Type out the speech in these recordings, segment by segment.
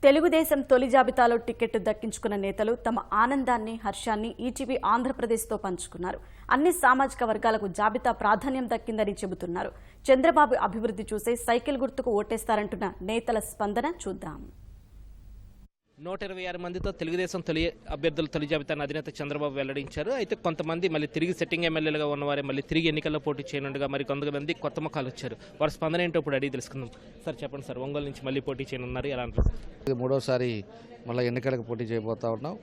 తెలుగుదేశం తొలి జాబితాలో టికెట్ దక్కించుకున్న నేతలు తమ ఆనందాన్ని, హర్షాన్ని ఈటీవీ ఆంధ్రప్రదేశ్తో పంచుకున్నారు. అన్ని సామాజిక వర్గాలకు జాబితా ప్రాధాన్యం దక్కిందని చెబుతున్నారు. చంద్రబాబు అభివృద్ధి చూసే సైకిల్ గుర్తుకు ఓటేస్తారంటున్న నేతల స్పందన చూద్దాం. 126 మందితో తెలుగుదేశం తొలి అభ్యర్థుల తొలి జాబితాను అధినేత చంద్రబాబు వెల్లడించారు. అయితే కొంతమంది మళ్ళీ తిరిగి సిట్టింగ్ ఎమ్మెల్యేలుగా ఉన్నవారే మళ్ళీ తిరిగి ఎన్నికల్లో పోటీ చేయనుండగా మరి కొంతమంది కొత్త ముఖాలు వచ్చారు. వారి స్పందన ఏంటో ఇప్పుడు అడిగి తెలుసుకుందాం. సార్ చెప్పండి సార్, ఒంగోలు నుంచి మళ్ళీ పోటీ చేయనున్నారు, ఎలా అంటారు? ఇది మూడోసారి మళ్ళీ ఎన్నికలకు పోటీ చేయబోతా ఉన్నాం.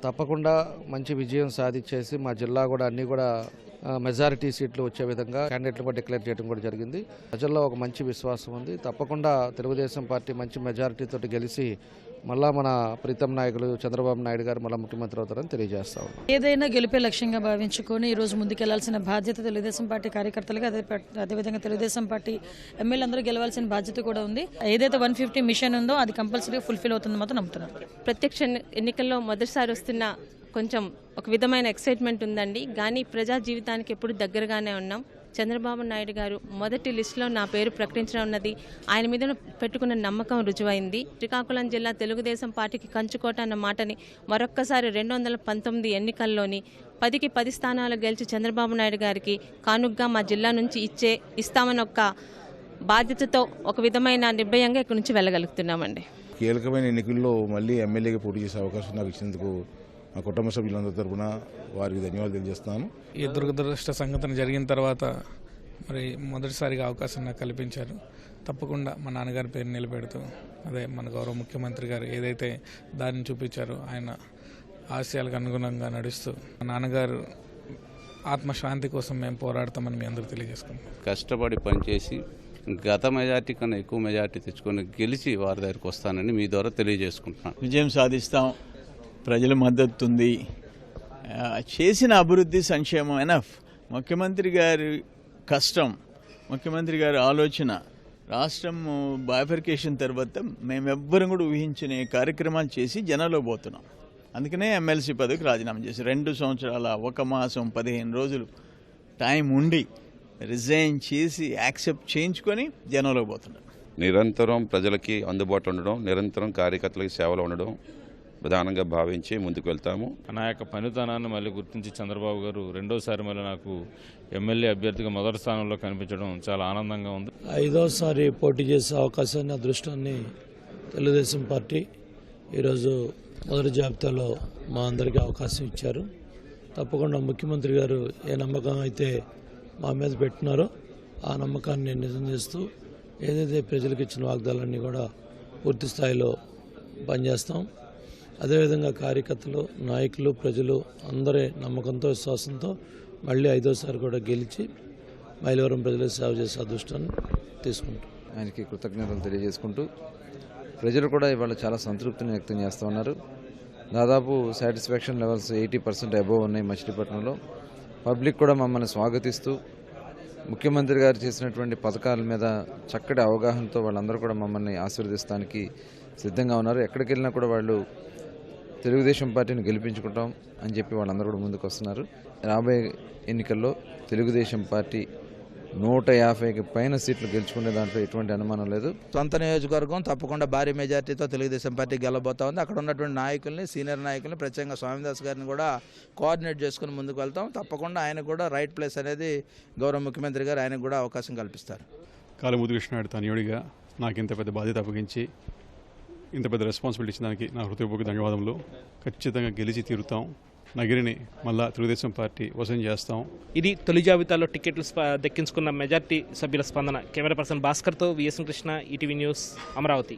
తప్పకుండా మంచి విజయం సాధించేసి మా జిల్లా కూడా అన్ని కూడా మెజారిటీ సీట్లు వచ్చే విధంగా క్యాండిడేట్లు కూడా డిక్లేర్ చేయడం కూడా జరిగింది. ప్రజల్లో ఒక మంచి విశ్వాసం ఉంది. తప్పకుండా తెలుగుదేశం పార్టీ మంచి మెజారిటీతో గెలిచి మళ్ళా మన ప్రీతం నాయకులు చంద్రబాబు నాయుడు గారు మళ్ళీ ముఖ్యమంత్రి అవుతారని తెలియజేస్తా ఉన్నాం. ఏదైనా గెలిపే లక్ష్యంగా భావించుకొని ఈరోజు ముందుకెళ్లాల్సిన బాధ్యత తెలుగుదేశం పార్టీ కార్యకర్తలుగా, అదేవిధంగా తెలుగుదేశం పార్టీ ఎమ్మెల్యేలందరూ గెలవాల్సిన బాధ్యత కూడా ఉంది. ఏదైతే 150 మిషన్ ఉందో అది కంపల్సరీగా ఫుల్ఫిల్ అవుతుంది మాత్రం నమ్ముతున్నారు. ప్రత్యక్ష ఎన్నికల్లో మొదటిసారి వస్తున్న కొంచెం ఒక విధమైన ఎక్సైట్మెంట్ ఉందండి. కానీ ప్రజా జీవితానికి ఎప్పుడు దగ్గరగానే ఉన్నాం. చంద్రబాబు నాయుడు గారు మొదటి లిస్టులో నా పేరు ప్రకటించడం ఉన్నది ఆయన మీద పెట్టుకున్న నమ్మకం రుజువైంది. శ్రీకాకుళం జిల్లా తెలుగుదేశం పార్టీకి కంచుకోట అన్న మాటని మరొక్కసారి 2019 ఎన్నికల్లోని 10కి 10 స్థానాలు గెలిచి చంద్రబాబు నాయుడు గారికి కానుగ్గా మా జిల్లా నుంచి ఇస్తామని ఒక బాధ్యతతో ఒక విధమైన నిర్భయంగా ఇక్కడి నుంచి వెళ్ళగలుగుతున్నామండి. కీలకమైన ఎన్నికల్లో మళ్ళీ ఎమ్మెల్యేగా పోటీ చేసే అవకాశం నాకు ఇచ్చినందుకు మా కుటుంబ సభ్యులందరి తరఫున వారికి ధన్యవాదాలు తెలియజేస్తున్నాను. ఈ దురదృష్ట సంఘటన జరిగిన తర్వాత మరి మొదటిసారిగా అవకాశం నాకు కల్పించారు. తప్పకుండా మా నాన్నగారి పేరు నిలబెడుతూ అదే మన గౌరవ ముఖ్యమంత్రి గారు ఏదైతే దారిని చూపించారో ఆయన ఆశయాలకు అనుగుణంగా నడుస్తూ మా నాన్నగారు ఆత్మశాంతి కోసం మేము పోరాడతామని మీ అందరూ తెలియజేసుకుంటాం. కష్టపడి పనిచేసి గత మెజార్టీ కన్నా ఎక్కువ మెజార్టీ తెచ్చుకొని గెలిచి వారి దగ్గరికి వస్తానని మీ ద్వారా తెలియజేసుకుంటున్నాను. విజయం సాధిస్తాం. ప్రజల మద్దతు ఉంది. చేసిన అభివృద్ధి, సంక్షేమం ఎనఫ్. ముఖ్యమంత్రి గారి కష్టం, ముఖ్యమంత్రి గారి ఆలోచన, రాష్ట్రం బైఫర్కేషన్ తర్వాత మేమెవ్వరం కూడా ఊహించిన కార్యక్రమాలు చేసి జనాల్లో పోతున్నాం. అందుకనే ఎమ్మెల్సీ పదవికి రాజీనామా చేసి 2 సంవత్సరాల 1 మాసం 15 రోజులు టైం ఉండి రిజైన్ చేసి యాక్సెప్ట్ చేయించుకొని జనంలో పోతున్నాం. నిరంతరం ప్రజలకి అందుబాటులో ఉండడం, నిరంతరం కార్యకర్తలకి సేవలు ఉండడం ప్రధానంగా భావించి ముందుకు వెళ్తాము. నా యొక్క పనితనాన్ని మళ్ళీ గుర్తించి చంద్రబాబు గారు రెండోసారి మళ్ళీ నాకు ఎమ్మెల్యే అభ్యర్థిగా మొదటి స్థానంలో కనిపించడం చాలా ఆనందంగా ఉంది. 5వసారి పోటీ చేసే అవకాశాన్ని, అదృష్టాన్ని తెలుగుదేశం పార్టీ ఈరోజు మొదటి జాబితాలో మా అందరికీ అవకాశం ఇచ్చారు. తప్పకుండా ముఖ్యమంత్రి గారు ఏ నమ్మకం అయితే మా మీద పెట్టినారో ఆ నమ్మకాన్ని నిజం చేస్తూ ఏదైతే ప్రజలకు ఇచ్చిన వాగ్దానాన్ని కూడా పూర్తి స్థాయిలో పనిచేస్తాం. అదేవిధంగా కార్యకర్తలు, నాయకులు, ప్రజలు అందరి నమ్మకంతో, విశ్వాసంతో మళ్ళీ 5వసారి కూడా గెలిచి మైలవరం ప్రజలకు సేవ చేసే అదృష్టాన్ని తీసుకుంటాం. ఆయనకి కృతజ్ఞతలు తెలియజేసుకుంటూ ప్రజలు కూడా ఇవాళ చాలా సంతృప్తిని వ్యక్తం చేస్తూ ఉన్నారు. దాదాపు సాటిస్ఫాక్షన్ లెవెల్స్ 80% అబోవ్ ఉన్నాయి మచిలీపట్నంలో. పబ్లిక్ కూడా మమ్మల్ని స్వాగతిస్తూ ముఖ్యమంత్రి గారు చేసినటువంటి పథకాల మీద చక్కటి అవగాహనతో వాళ్ళందరూ కూడా మమ్మల్ని ఆశీర్వదిస్తానికి సిద్ధంగా ఉన్నారు. ఎక్కడికి వెళ్ళినా కూడా వాళ్ళు తెలుగుదేశం పార్టీని గెలిపించుకుంటాం అని చెప్పి వాళ్ళందరూ కూడా ముందుకు వస్తున్నారు. రాబోయే ఎన్నికల్లో తెలుగుదేశం పార్టీ 150కి పైన సీట్లు గెలుచుకునే దాంట్లో ఎటువంటి అనుమానం లేదు. సొంత నియోజకవర్గం తప్పకుండా భారీ మెజార్టీతో తెలుగుదేశం పార్టీ గెలబోతా ఉంది. అక్కడ ఉన్నటువంటి నాయకుల్ని, సీనియర్ నాయకుల్ని, ప్రత్యేకంగా స్వామిదాస్ గారిని కూడా కోఆర్డినేట్ చేసుకుని ముందుకు వెళ్తాం. తప్పకుండా ఆయనకు కూడా రైట్ ప్లేస్ అనేది గౌరవ ముఖ్యమంత్రి గారు ఆయనకు కూడా అవకాశం కల్పిస్తారు. కాళమూరి కృష్ణారెడ్డి తనయుడిగా నాకు ఇంత పెద్ద బాధ్యత అప్పగించి ఇంత పెద్ద రెస్పాన్సిబిలిటీ ఇచ్చిన దానికి నా హృదయపూర్వక ధన్యవాదములు. ఖచ్చితంగా గెలిచి తీరుతాం. నగిరిని మళ్ళా తెలుగుదేశం పార్టీ వశం చేస్తాం. ఇది తొలి జాబితాలో టికెట్లు దక్కించుకున్న మెజార్టీ సభ్యుల స్పందన. కెమెరా పర్సన్ భాస్కర్తో VS Krishna, ETV news, Amaravati.